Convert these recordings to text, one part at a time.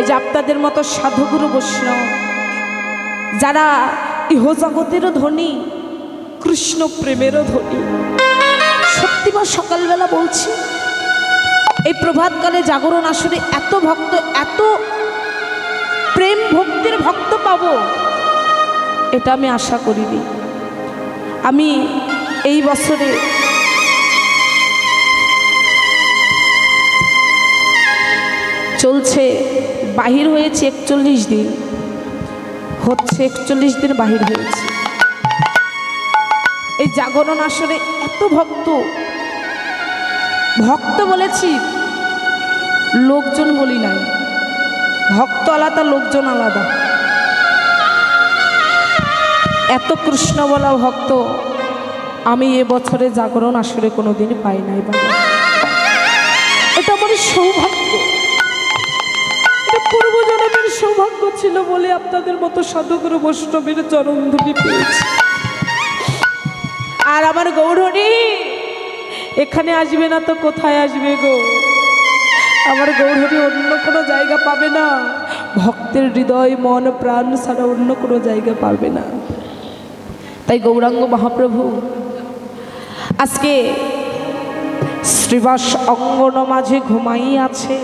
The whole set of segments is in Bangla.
এই যে আপনাদের মতো সাধুগুরু বৈষ্ণব যারা ইহজগতেরও ধনী, কৃষ্ণ প্রেমেরও ধনী, সত্যি বা সকালবেলা বলছি এই প্রভাতকালে জাগরণ আসরে এত ভক্ত, এত প্রেম ভক্তির ভক্ত পাবো এটা আমি আশা করিনি। আমি এই বছরে চলছে বাহির হয়েছে 41 দিন, হচ্ছে 41 দিন বাহির হয়েছে। এই জাগরণ আসরে এত ভক্ত, ভক্ত বলেছি, লোকজন বলি নাই। ভক্ত আলাদা, লোকজন আলাদা। এত কৃষ্ণ বলা ভক্ত আমি এবছরে জাগরণ আসরে কোনোদিন পাই নাই বাবা। এটা আমার সৌভাগ্য, এটা পূর্বজন্মের সৌভাগ্য ছিল বলে আপনাদের মতো সাধুগুরু বৈষ্ণবের চরণধুলি পেয়েছি। আর আমার গৌরহরি এখানে আসবে না তো কোথায় আসবে গো? আমার গৌরহরি অন্য কোনো জায়গা পাবে না, ভক্তের হৃদয় মন প্রাণ ছাড়া অন্য কোনো জায়গা পাবে না। তাই গৌরাঙ্গ মহাপ্রভু আজকে শ্রীবাস অঙ্গন মাঝে ঘুমাই আছে।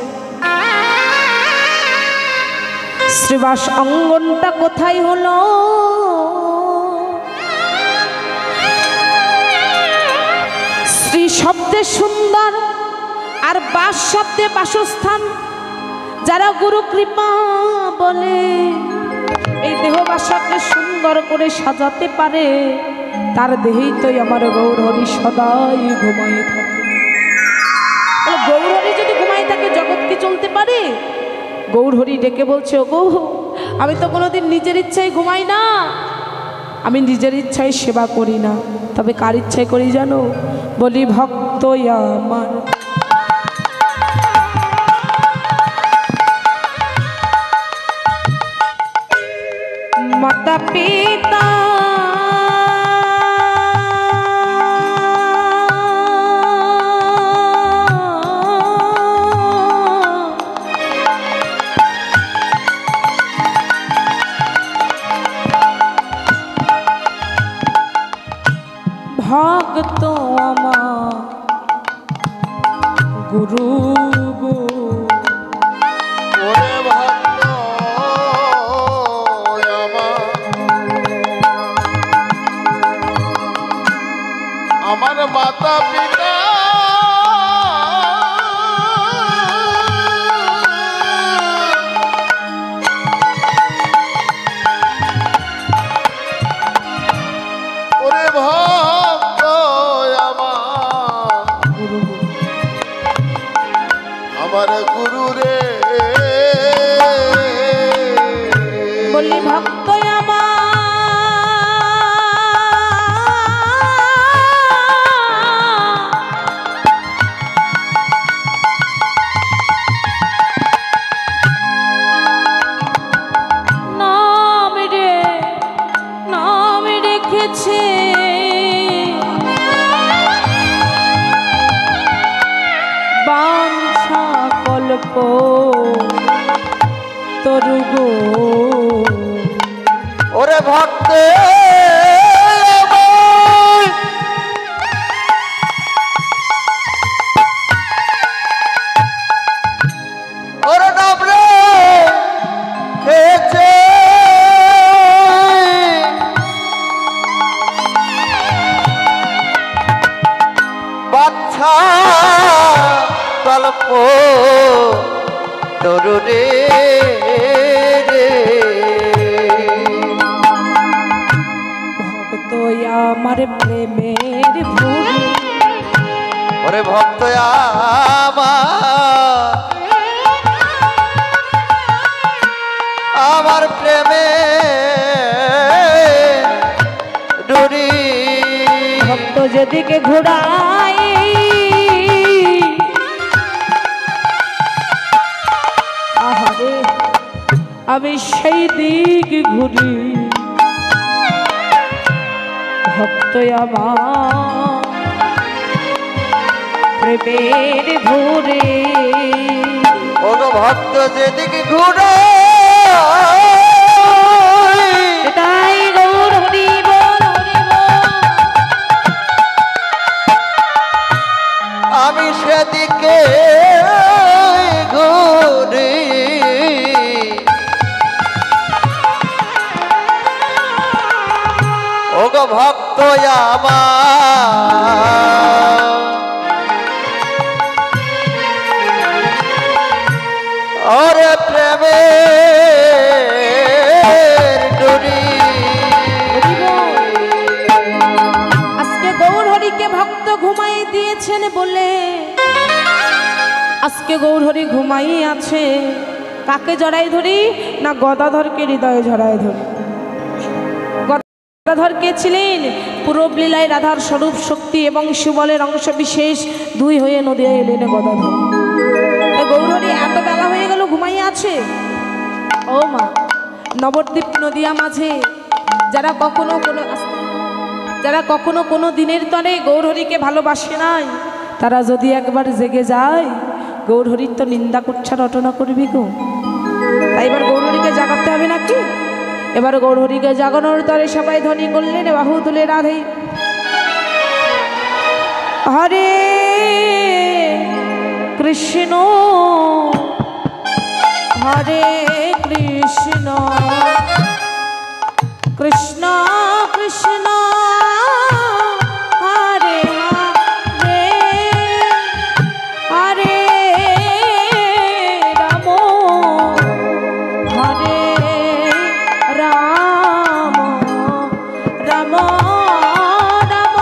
শ্রীবাস অঙ্গনটা কোথায় হলো? শ্রী শব্দে সুন্দর আর বাস শব্দে বাসস্থান। যারা গুরু কৃপা বলে এই দেহ বাসাকে সুন্দর করে সাজাতে পারে, তার দেহেই তো আমার গৌরহরি সদাই ঘুমাই থাকে। গৌরহরি যদি ঘুমাই থাকে জগৎ কি চলতে পারে? গৌরহরি ডেকে বলছে, ও গৌ, আমি তো কোনোদিন নিজের ইচ্ছায় ঘুমাই না, আমি নিজের ইচ্ছায় সেবা করি না, তবে কার ইচ্ছায় করি জানো? বলি ভক্ত আমার মাতা পিতা ভক্ত আমার গুরু গো। আমার মাতা পিতা ওরে ভক্ত আমার গুরু রে, বলি ভক্ত বাঞ্ছা কল্প তরু গো। ওরে ভক্ত ওরে নামরে হেছে বাচ্চা কল্প তরু রে, ভক্ত আমার প্রেমের ভুরি। ওরে ভক্ত আমার প্রেমে ডুরি। ভক্ত যেদিকে ঘোড়াই আহারে আমি সেই দিক ঘুরি। ভক্ত আমার প্রেমের ভুরি। ও গো ভক্ত যেদিকে ঘুরে এটাই গৌর হরি বল হরি বল। আমি সেদিকে ঘুরি ও গো ভক্ত আমার ওরে প্রেমের ডুরি। আজকে গৌর হরিকে ভক্ত ঘুমাই দিয়েছেন বলে আজকে গৌর হরি ঘুমাই আছে। কাকে জড়াই ধরি না গদাধরকে হৃদয়ে জড়াই ধরি। গদাধর কে ছিলেন? পূরব লীলায় রাধার স্বরূপ শক্তি এবং সুবলের অংশ বিশেষ দুই হয়ে নদিয়া এলেন গদাধর। গৌর হরি এত বেলা হয়ে গেল ঘুমাই আছে। ও মা, নবদ্বীপ নদিয়া মাঝে যারা কখনো কোনো দিনের তরে গৌর হরিকে ভালোবাসে নাই, তারা যদি একবার জেগে যায় গৌর হরির তো নিন্দা করছে রটনা করবি গো। তাই এবার গৌর হরিকে জাগাতে হবে নাকি? এবার গৌর হরিকে জাগানোর তরে সবাই ধ্বনি করলেন বাহু তুলে রাধে হরে কৃষ্ণ হরে কৃষ্ণ কৃষ্ণ কৃষ্ণ হরে হরে হরে রাম হরে রাম রাম রাম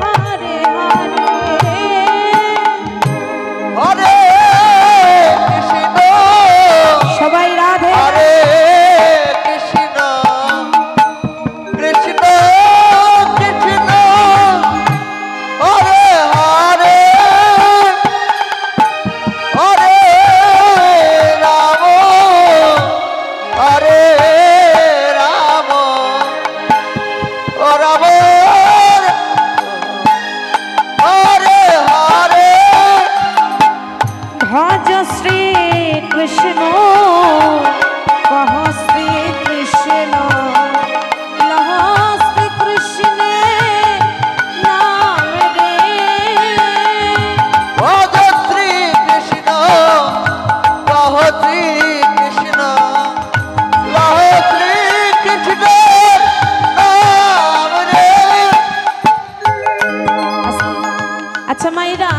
হরে হরে হরে কৃষ্ণ সবাই রাধে হরে কৃষ্ণ কৃষ্ণ কৃষ্ণ হরে হরে হরে রাম হরে রাম ও রাম হরে হরে ভজ শ্রী কৃষ্ণ কহ শ্রী কৃষ্ণ লহ শ্রী কৃষ্ণ নাম রে ভজ শ্রী কৃষ্ণ কহ শ্রী কৃষ্ণ লহ শ্রী কৃষ্ণ নাম রে। আচ্ছা মায়েরা,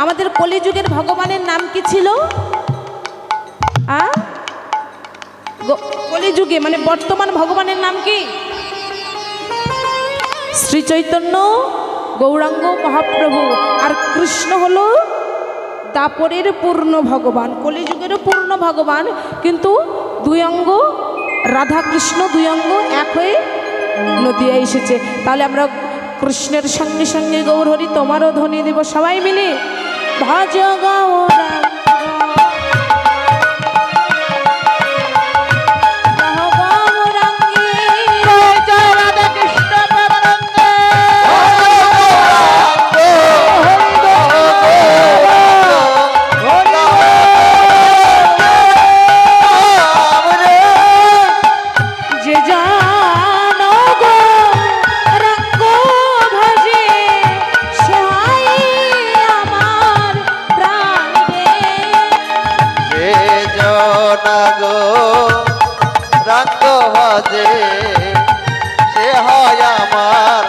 আমাদের কলিযুগের ভগবানের নাম কি ছিল? কলিযুগে মানে বর্তমান ভগবানের নাম কি? শ্রী চৈতন্য গৌরাঙ্গ মহাপ্রভু। আর কৃষ্ণ হলো দাপরের পূর্ণ ভগবান, কলিযুগেরও পূর্ণ ভগবান, কিন্তু দুই অঙ্গ রাধা কৃষ্ণ দুই অঙ্গ এক হয়ে নদিয়া এসেছে। তাহলে আমরা কৃষ্ণের সঙ্গে সঙ্গে গৌর হরি তোমারও ধ্বনি দেব সবাই মিলে ভজ গৌরাঙ্গ রাঙ্গ ভাজে সে হয় আমার